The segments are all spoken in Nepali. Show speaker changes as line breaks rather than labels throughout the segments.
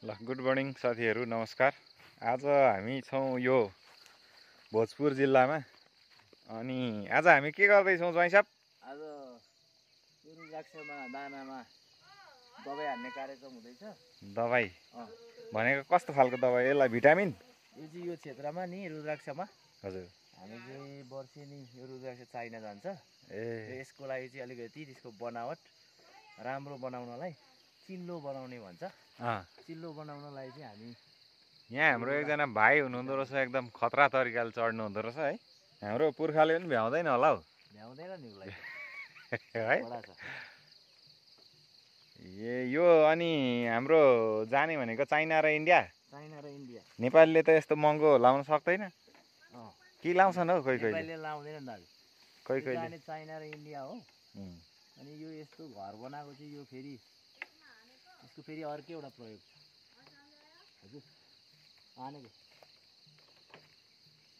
ल गुड मर्निङ साथीहरू नमस्कार। आज हामी छौँ यो भोजपुर जिल्लामा। अनि आज हामी के गर्दैछौँ ज्वाइँ साहब?
आज यो रुद्राक्षमा दानामा दबाई हान्ने कार्यक्रम हुँदैछ।
दबाई भनेको कस्तो खालको दबाई? यसलाई भिटामिन?
यो चाहिँ यो क्षेत्रमा नि रुद्राक्षमा
हजुर
हामी चाहिँ वर्षेनी यो रुद्राक्ष चाइना जान्छ। यसको लागि चाहिँ अलिकति त्यसको बनावट राम्रो बनाउनलाई चिल्लो बनाउने भन्छ। चिल्लो बनाउनलाई चाहिँ हामी
यहाँ हाम्रो एकजना भाइ हुनुहुँदो रहेछ, एकदम खतरा तरिकाले चढ्नु हुँदो रहेछ है। हाम्रो पुर्खाले पनि भ्याउँदैन होला हौ।
भ्याउँदैन नि उसलाई
है यो अनि हाम्रो जाने भनेको चाइना र इन्डिया। नेपालीले त यस्तो महँगो लाउन सक्दैन कि लाउँछन् हौ? कोही कोही
लाउँदैन दाजु,
कोही कोही
चाइना र इन्डिया हो। अनि यो यस्तो घर बनाएको चाहिँ यो फेरि यसको फेरि अर्कै एउटा प्रयोग छ। हजुर आनेको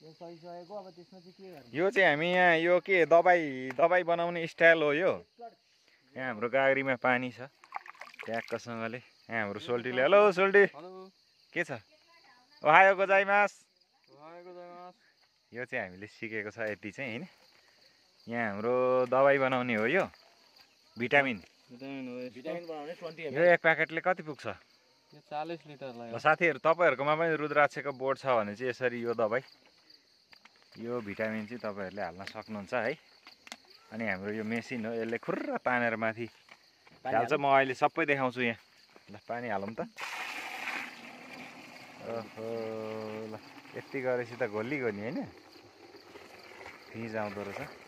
यो सहिसकेको, अब त्यसमा चाहिँ के गर्ने?
यो चाहिँ हामी यहाँ यो के दबाई बनाउने स्टाइल हो यो। यहाँ हाम्रो गाग्रीमा पानी छ ट्याक्कसँगले। यहाँ हाम्रो सोल्टीले, हेलो सोल्टी, के छ? ओहायो गोजाइमास। यो चाहिँ हामीले सिकेको छ यति चाहिँ होइन। यहाँ हाम्रो दबाई बनाउने हो यो, भिटामिन
बनाउने 20
यो एक प्याकेटले कति पुग्छ?
40 लिटर लाग्यो।
साथीहरू तपाईँहरूकोमा पनि रुद्राक्षको बोर्ड छ भने चाहिँ यसरी यो दबाई यो भिटामिन चाहिँ तपाईँहरूले हाल्न सक्नुहुन्छ है। अनि हाम्रो यो मेसिन हो, यसले खुर्र तानेर माथि हाल्छ। म अहिले सबै देखाउँछु यहाँ। ल पानी हालौँ त। ओहो ल यति गरेपछि त घोली नि होइन, फिज आउँदो रहेछ।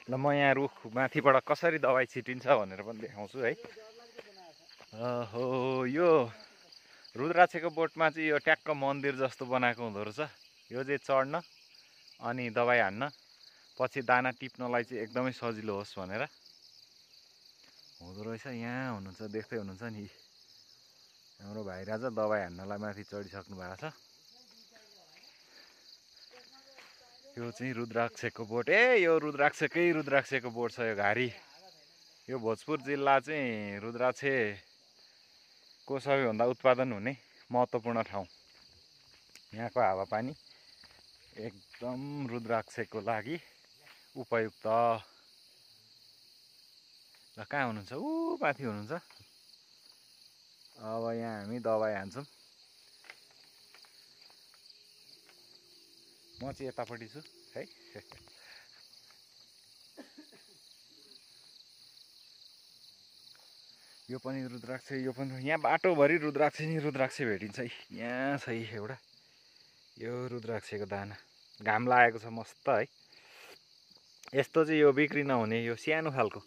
ल म यहाँ रुख माथिबाट कसरी दबाई छिटिन्छ भनेर पनि देखाउँछु है। हो यो रुद्राक्षको बोटमा चाहिँ यो ट्याक्क मन्दिर जस्तो बनाएको हुँदो रहेछ। यो चाहिँ चढ्न अनि दबाई हान्न, पछि दाना टिप्नलाई चाहिँ एकदमै सजिलो होस् भनेर हुँदो रहेछ। यहाँ हुनुहुन्छ, देख्दै हुनुहुन्छ नि हाम्रो भाइ राजा दबाई हान्नलाई माथि चढिसक्नु भएको छ। यो चाहिँ रुद्राक्षको बोट। यो रुद्राक्षको बोट छ यो घारी। यो भोजपुर जिल्ला चाहिँ रुद्राक्षको सबैभन्दा उत्पादन हुने महत्त्वपूर्ण ठाउँ। यहाँको हावापानी एकदम रुद्राक्षको लागि उपयुक्त। ल कहाँ हुनुहुन्छ? ऊ माथि हुनुहुन्छ। अब यहाँ हामी दबाई हान्छौँ। म चाहिँ यतापट्टि छु है। यो पनि रुद्राक्ष, यो पनि यहाँ बाटोभरि रुद्राक्ष नि रुद्राक्ष भेटिन्छ है। यहाँ छ एउटा यो रुद्राक्षको दाना, घाम लागेको छ मस्त है। यस्तो चाहिँ यो बिक्री नहुने, यो सानो खालको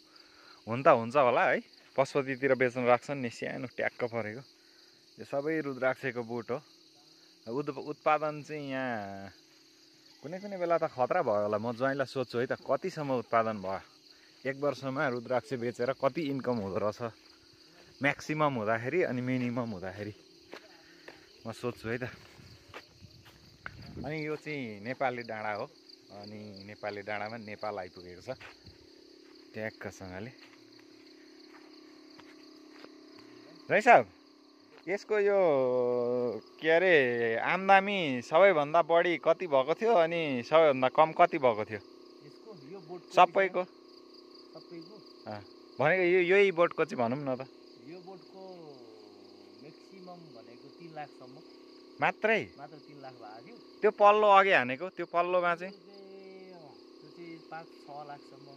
हुन त हुन्छ होला है, पशुपतितिर बेच्न राख्छन् नि, सानो ट्याक्क परेको। यो सबै रुद्राक्षको बोट हो। उत्पादन चाहिँ यहाँ कुनै कुनै बेला त खतरा भयो होला। म ज्वाइँलाई सोध्छु है त कतिसम्म उत्पादन भयो, एक वर्षमा रुद्राक्ष बेचेर कति इन्कम हुँदो रहेछ, म्याक्सिमम हुँदाखेरि अनि मिनिमम हुँदाखेरि म सोध्छु है त। अनि यो चाहिँ नेपाली डाँडा हो। अनि नेपाली डाँडामा नेपाल आइपुगेको छ ट्याक्कसँगले। है साहब, यसको यो के अरे आम्दानी सबैभन्दा बढी कति भएको थियो अनि सबैभन्दा कम कति भएको थियो? सबैको भनेको यही बोटको चाहिँ भनौँ न त।
यो बोटको म्याक्सिमम भनेको 3 लाखसम्म
मात्रै?
मात्र 3 लाख भएको थियो।
त्यो पल्लो अघि हानेको त्यो पल्लोमा चाहिँ
5-6 लाखसम्म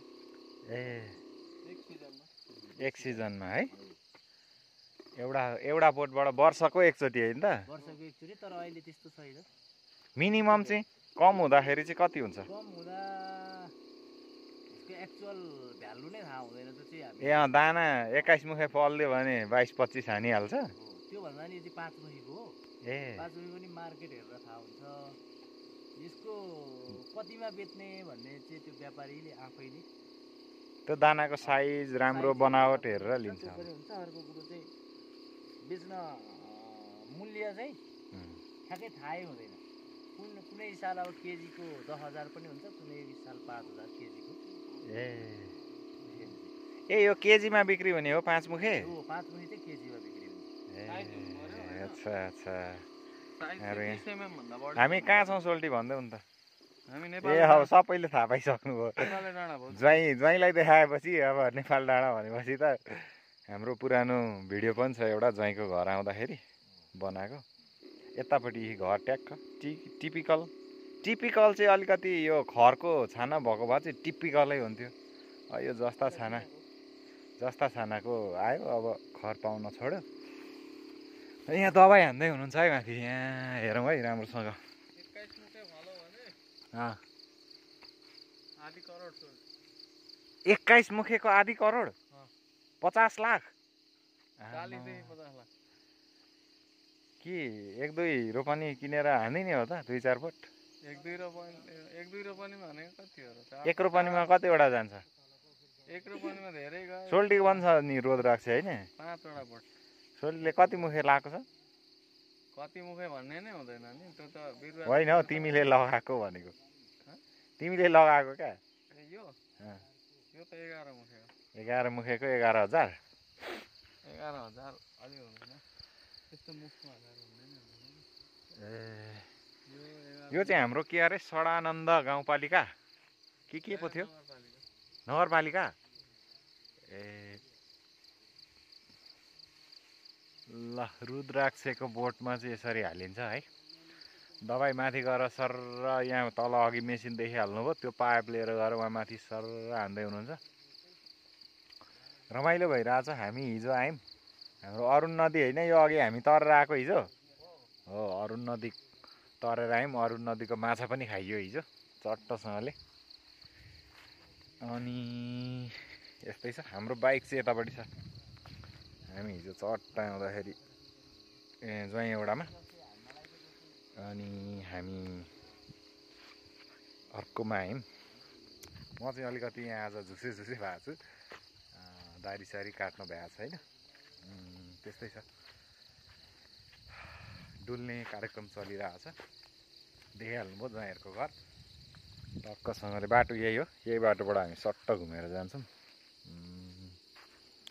एक सिजनमा है। एउटा बोटबाट वर्षको एकचोटि होइन त?
वर्षको एकचोटि, तर अहिले त्यस्तो छैन।
मिनिमम चाहिँ कम हुँदाखेरि चाहिँ कति हुन्छ?
कम हुँदा यसको एक्चुअल भ्यालु नै थाहा हुँदैन। त्यो चाहिँ
दाना 21 मुखे फल्दियो भने 22-25 हानिहाल्छ।
त्यो भन्दा नि यो चाहिँ 5 मुखीको हो। 5 मुखीको पनि मार्केट हेरेर थाहा हुन्छ। यसको कतिमा बेच्ने भन्ने चाहिँ त्यो व्यापारीले आफैले
त्यो दानाको साइज राम्रो बनावट हेरेर लिन्छ।
अर्को कुरो चाहिँ बेच्न मूल्य चाहिँ ठ्याक्कै थाहै हुँदैन। कुनै साल अब केजीको 10,000 पनि हुन्छ, कुनै साल 5,000 केजीको।
ए यो केजीमा बिक्री हुने हो 5 मुखे?
हो, 5 मुखे चाहिँ केजीमा बिक्री हुन्छ।
अच्छा अच्छा। हामी कहाँ छौँ सोल्टी भन्दै नि त? ए अब सबैले थाहा पाइसक्नुभयो। ज्वाइँलाई देखाएपछि अब नेपाल डाँडा भनेपछि त हाम्रो पुरानो भिडियो पनि छ एउटा, ज्वाइँको घर आउँदाखेरि बनाएको। यतापट्टि घर ट्याक्क टिपिकल चाहिँ अलिकति यो खरको छाना भएको भए चाहिँ टिपिकलै हुन्थ्यो। यो जस्ता छानाको आयो, अब खर पाउन छोड्यो। यहाँ दबाई हान्दै हुनुहुन्छ है माथि, यहाँ हेरौँ है राम्रोसँग। 21 मुखेको आधी करोड, 50 लाख कि 1-2 रोपनी किनेर हानिदिने हो त? 2-4 फुट 1 रोपनीमा कतिवटा जान्छ? 1 रोपनीमा धेरै गयो। सोल्टीको पनि छ नि रुद्राक्ष होइन? 5वटा बोट। सोल्टीले कति मुखे लगाएको छ? कति मुखे भन्ने नै हुँदैन नि, त्यो त बिरुवा होइन हौ, तिमीले लगाएको भनेको। तिमीले लगाएको क्या? यो त 11 मुखे हो। 11 मुखेको 11,000? 11,000 अलि हुँदैन, त्यस्तो मुखमा हुँदैन। यो चाहिँ हाम्रो के अरे सडानन्द गाउँपालिका के पो थियो? नगरपालिका। ल रुद्राक्षको बोटमा चाहिँ यसरी हालिन्छ है। दबाई माथि गएर सर यहाँ तल अघि मेसिन देखिहाल्नुभयो, त्यो पाइप लिएर गएर उहाँ माथि सर हान्दै हुनुहुन्छ। रमाइलो भइरहेछ। हामी हिजो आयौँ, हाम्रो अरुण नदी होइन यो, अघि हामी तरेर आएको हिजो हो। अरुण नदी तरेर आयौँ, अरुण नदीको माछा पनि खाइयो हिजो चट्टसँगले। अनि यस्तै छ। हाम्रो बाइक चाहिँ यतापट्टि छ। हामी हिजो चट्ट आउँदाखेरि ज्वाइँ एउटामा, अनि हामी अर्कोमा आयौँ। म चाहिँ अलिकति यहाँ आज झुसे भएको छु, दारी काट्नु भएको छैन, त्यस्तै छ। डुल्ने कार्यक्रम चलिरहेछ। देखिहाल्नुभयो ज्वाइँहरूको घर टक्कसँगले। बाटो यही हो, यही बाटोबाट हामी सट्ट घुमेर जान्छौँ।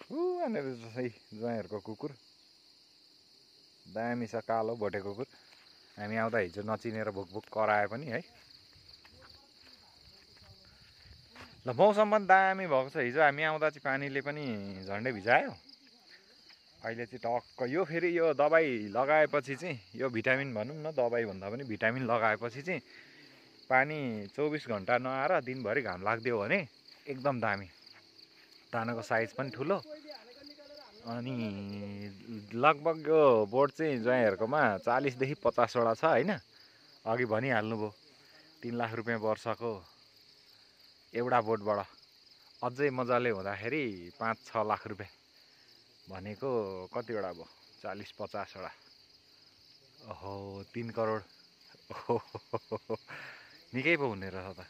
यहाँनिर चाहिँ ज्वाइँहरूको कुकुर दामी छ, कालो भोटे कुकुर। हामी आउँदा हिजो नचिनेर भुकभुक करायो पनि है। ल मौसम पनि दामी भएको छ। हिजो हामी आउँदा चाहिँ पानीले पनि झन्डै भिजायो। अहिले चाहिँ टक्क यो फेरि यो दबाई लगाएपछि चाहिँ यो भिटामिन भनौँ न, दबाई भन्दा पनि भिटामिन लगाएपछि चाहिँ पानी 24 घन्टा नआएर दिनभरि घाम लाग्दियो भने एकदम दामी। दानाको साइज पनि ठुलो। अनि लगभग यो बोट चाहिँ ज्वाइँहरूकोमा 40देखि 50वटा छ होइन। अघि भनिहाल्नुभयो 3 लाख रुपियाँ वर्षको एउटा बोटबाट अझै मजाले हुँदाखेरि 5-6 लाख रुपियाँ भनेको कतिवटा भयो? 40-50वटा। ओहो 3 करोड। ओहो निकै पो हुने रहेछ त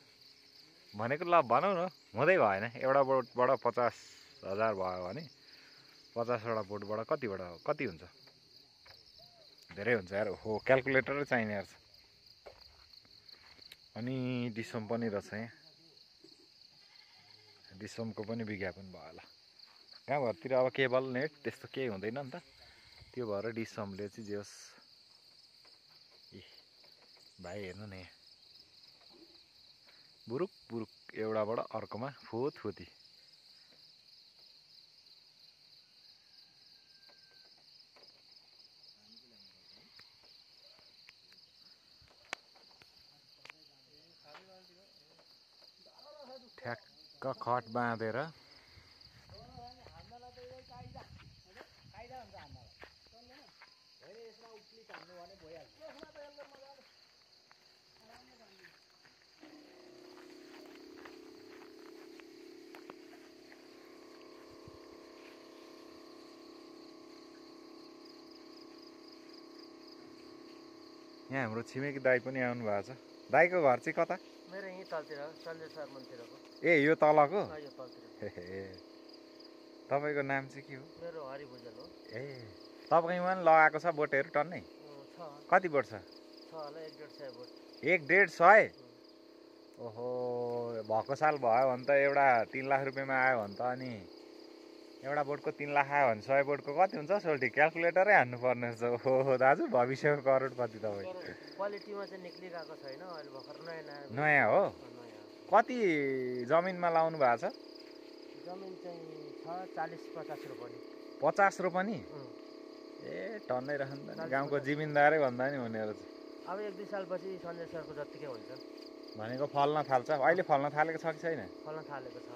भनेको। ल भनौँ न, हुँदै भएन। एउटा बोटबाट 50,000 भयो भने 50वटा बोटबाट कति हुन्छ? धेरै हुन्छ यार। हो क्यालकुलेटरै चाहिने रहेछ। अनि डिसम पनि रहेछ यहाँ, डिसमको पनि विज्ञापन भयो होला। गाउँघरतिर अब केबल नेट त्यस्तो केही हुँदैन नि त, त्यो भएर डिसमले चाहिँ जे होस्। ए भाइ हेर्नु न यहाँ, बुरुक एउटाबाट अर्कोमा फुती। ठ्याक्क खट बाँधेर यहाँ हाम्रो छिमेकी दाई पनि आउनु भएको छ। दाईको घर चाहिँ कता?
मेरो यहीँ तलतिर, सञ्जय शर्मातिरको।
ए यो तलको?
यो तलतिर।
ए तपाईँको नाम चाहिँ के हो?
मेरो हरि भुजेल हो।
ए तपाईँमा पनि लगाएको छ बोटहरू टन्नै?
छ।
कति बोट छ?
छ होला 1-1.5 बोट।
1.5 ओहो भएको साल भयो भने त एउटा 3 लाख रुपियाँमा आयो भने त अनि एउटा बोटको 3 लाख आयो भने 100 बोटको कति हुन्छ सोल्टी क्यालकुलेटरै हान्नु पर्ने रहेछ ओहो दाजु भविष्यको करोडपति तपाईँ
क्वालिटीमा चाहिँ निक्लिरहेको छैन अहिले भर्खर
नयाँ हो कति जमिनमा लाउनु भएको छ
जमिन चाहिँ छ 40-50 रोपनी
50 रोपनी ए टन्नै रहन गाउँको जिमिनदारै भन्दा नि हुने रहेछ
अब 1-2 सालपछि सञ्जय सरको जत्तिकै हुन्छ
भनेको फल्न थाल्छ अहिले फल्न थालेको छ कि छैन
फल्न थालेको छ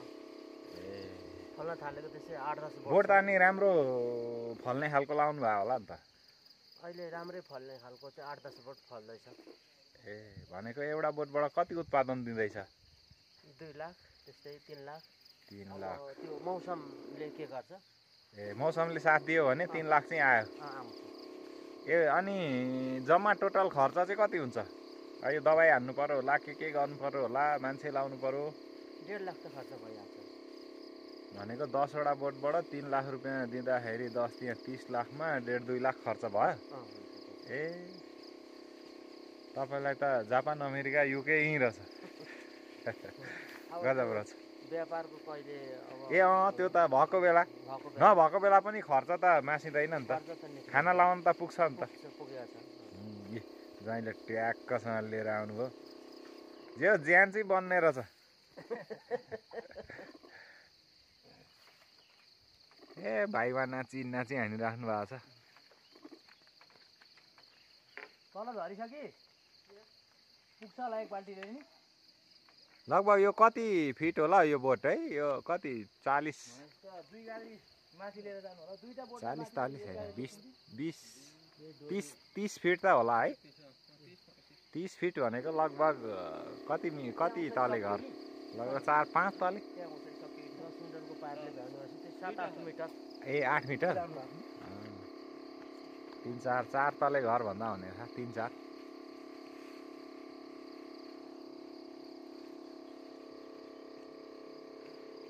फल्न थालेको त्यसै 8-10
बोट त अनि राम्रो फल्ने खालको लाउनु भयो होला नि त
अहिले राम्रै फल्ने खालको चाहिँ 8-10 बोट फल्दैछ
ए भनेको एउटा बोटबाट कति उत्पादन दिँदैछ
2 लाख त्यस्तै 3 लाख
3 लाख
त्यो मौसमले के गर्छ
ए मौसमले साथ दियो भने 3 लाख चाहिँ आयो ए अनि जम्मा टोटल खर्च चाहिँ कति हुन्छ यो दबाई हान्नु पर्यो होला के गर्नु पर्यो होला मान्छे लाउनु पर्यो
1.5 लाख त खर्च भइहाल्छ
भनेको 10 वटा बोटबाट 3 लाख रुपियाँ दिँदाखेरि 10 त्यहाँ 30 लाखमा 1.5-2 लाख खर्च भयो ए तपाईँलाई त जापान अमेरिका युके यहीँ रहेछ गजब रहेछ
व्यापारको कहिले अब
ए त्यो त भएको बेला नभएको बेला पनि खर्च त मासिँदैन नि त खाना लाउनु त पुग्छ नि त ज्वाइँले ट्याक्कसँग लिएर आउनुभयो जो ज्यान चाहिँ बन्ने रहेछ ए भाइवा नाची हानिराख्नु भएको छ
तल झरिसके पुग्छ होला एकपल्टि नि
लगभग यो कति फिट होला यो बोट है यो कति 40
दुई गाडी माथि लिएर जानु होला दुईटा बोट
40-40 हैन 20-30 फिट त होला है 30 फिट भनेको लगभग कति तले घर लगभग 4-5 तले ए 8 मिटर 3-4 तले घर भन्दा हुने 3-4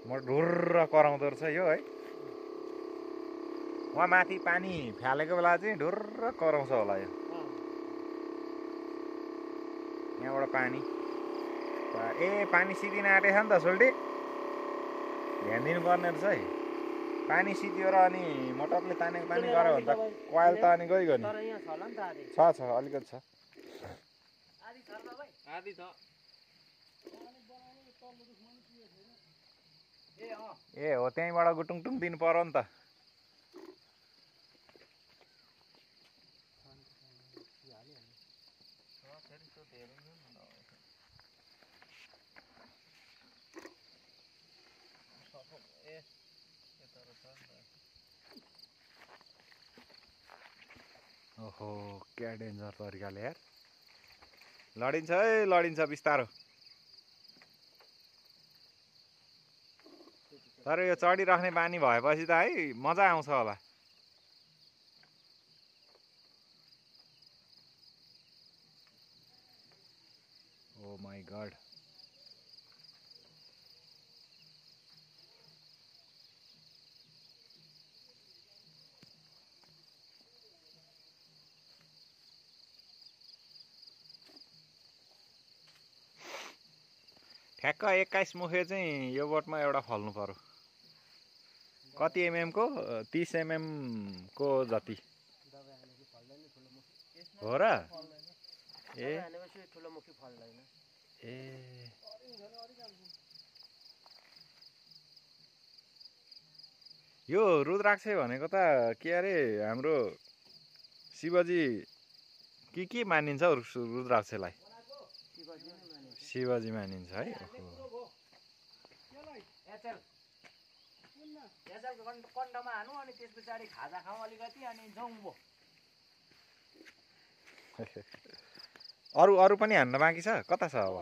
म ढुर्र कराउँदो रहेछ यो है वहाँ माथि पानी फ्यालेको बेला चाहिँ ढुर्र कराउँछ होला यो यहाँबाट पानी ए पानी सिदिन आँटेछ नि त सोल्टी ध्यान दिनुपर्ने रहेछ है पानी सिद्धियो र अनि मोटरले तानेको पानी गऱ्यो भने त कोइल त अनि गइगयो नि छ अलिकति छ ए हो त्यहीँबाट गुटुङटुङ दिनु पर्यो नि त ओहो क्या डेन्जर तरिकाले यार लडिन्छ है लडिन्छ बिस्तारो तर यो चढिराख्ने बानी भएपछि त है मजा आउँछ होला ओ माई गॉड ठ्याक्क 21 मुखे चाहिँ यो बोटमा एउटा फल्नु पर्यो कति एमएम को 30 एमएम को जति हो र ए यो रुद्राक्ष भनेको त के अरे हाम्रो शिवजी के मानिन्छ रुद्राक्षलाई शिवजी मानिन्छ है
कण्ठमा हानु अनि त्यस पछाडि खाजा खाऊ अलिकति अनि जाउँ भो
अरु पनि हान्न बाँकी छ कता छ अब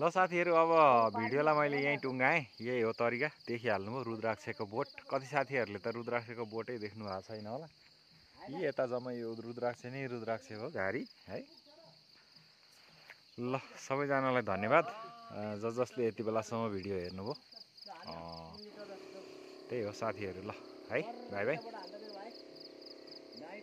ल साथीहरु अब भिडियोलाई मैले यहीँ टुङ्गाएँ यही हो तरिका देखिहाल्नुभयो रुद्राक्षको बोट कति साथीहरुले त रुद्राक्षको बोटै देख्नु भएको छैन होला यी यता जम्मै यो रुद्राक्ष नै रुद्राक्ष हो घारी है ल सबैजनालाई धन्यवाद जसले यति बेलासम्म भिडियो हेर्नुभयो त्यही हो साथीहरु ल है बाइ बाइ